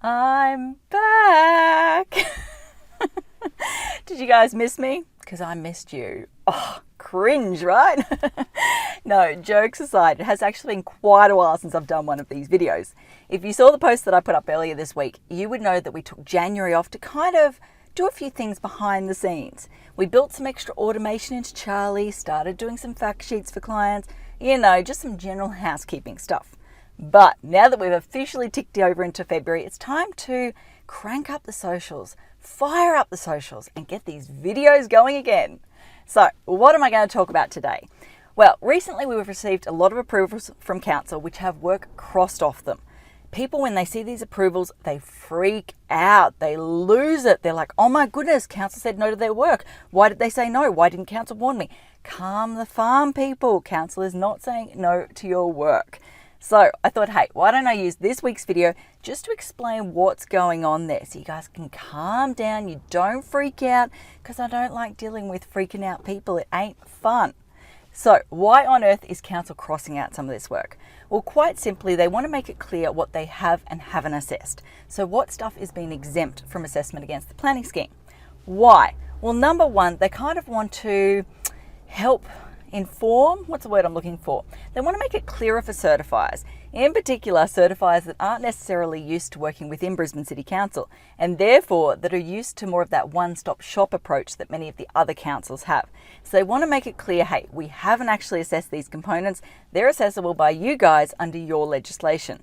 I'm back. Did you guys miss me? Because I missed you. Oh, cringe, right? No, jokes aside, it has actually been quite a while since I've done one of these videos. If you saw the post that I put up earlier this week, you would know that we took January off to kind of do a few things behind the scenes. We built some extra automation into Charlie, started doing some fact sheets for clients, just some general housekeeping stuff. But now that we've officially ticked over into February, it's time to crank up the socials, fire up the socials, and get these videos going again. So what am I going to talk about today? Well, recently we've received a lot of approvals from council which have work crossed off them. People, when they see these approvals, they freak out. They lose it. They're like, oh my goodness, council said no to their work. Why did they say no? Why didn't council warn me? Calm the farm, people. Council is not saying no to your work. So I thought, hey, why don't I use this week's video just to explain what's going on there so you guys can calm down, you don't freak out, because I don't like dealing with freaking out people. It ain't fun. So why on earth is council crossing out some of this work? Well, quite simply, they want to make it clear what they have and haven't assessed. So what stuff is being exempt from assessment against the planning scheme? Why? Well, number one, they kind of want to help inform, what's the word I'm looking for? They want to make it clearer for certifiers, in particular certifiers that aren't necessarily used to working within Brisbane City Council and therefore that are used to more of that one-stop shop approach that many of the other councils have. So they want to make it clear, hey, we haven't actually assessed these components, they're assessable by you guys under your legislation.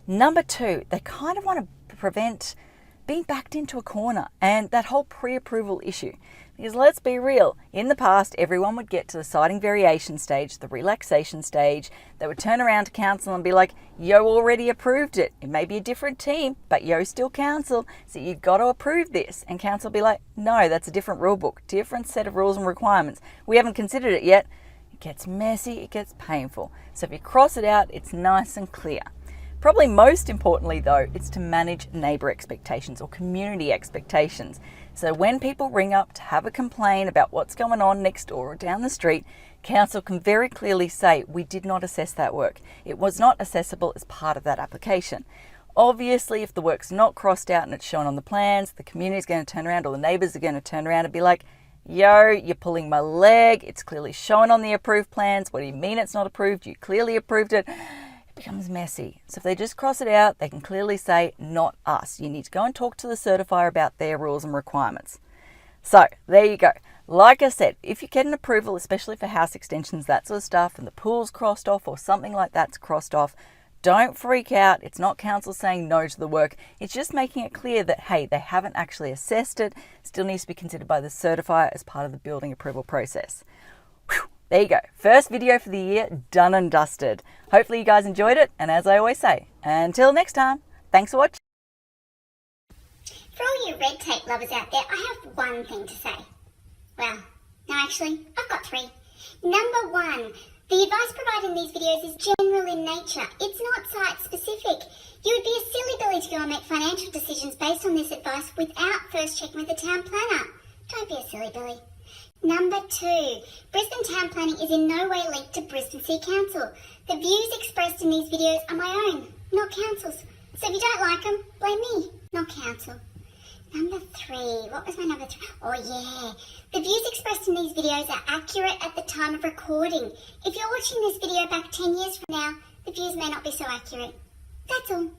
Number two, they kind of want to prevent being backed into a corner and that whole pre-approval issue. Because let's be real, in the past, everyone would get to the siting variation stage, the relaxation stage. They would turn around to council and be like, yo already approved it. It may be a different team, but yo still council, so you've got to approve this. And council will be like, no, that's a different rule book, different set of rules and requirements. We haven't considered it yet. It gets messy, it gets painful. So if you cross it out, it's nice and clear. Probably most importantly though, it's to manage neighbour expectations or community expectations. So when people ring up to have a complaint about what's going on next door or down the street, council can very clearly say, we did not assess that work. It was not assessable as part of that application. Obviously, if the work's not crossed out and it's shown on the plans, the community is going to turn around or the neighbours are going to turn around and be like, yo, you're pulling my leg. It's clearly shown on the approved plans. What do you mean it's not approved? You clearly approved it. Becomes messy. So if they just cross it out, they can clearly say, not us. You need to go and talk to the certifier about their rules and requirements. So there you go. Like I said, if you get an approval, especially for house extensions, that sort of stuff, and the pool's crossed off or something like that's crossed off, don't freak out. It's not council saying no to the work. It's just making it clear that, hey, they haven't actually assessed it. Still needs to be considered by the certifier as part of the building approval process. Whew. There you go. First video for the year, done and dusted. Hopefully you guys enjoyed it. And as I always say, until next time, thanks for watching. For all you red tape lovers out there, I have one thing to say. Well, no, actually, I've got three. Number one, the advice provided in these videos is general in nature. It's not site specific. You would be a silly Billy to go and make financial decisions based on this advice without first checking with the town planner. Don't be a silly Billy. Number two, Brisbane Town Planning is in no way linked to Brisbane City Council. The views expressed in these videos are my own, not council's. So if you don't like them, blame me, not council. Number three, what was my number three? Oh yeah, the views expressed in these videos are accurate at the time of recording. If you're watching this video back 10 years from now, the views may not be so accurate. That's all.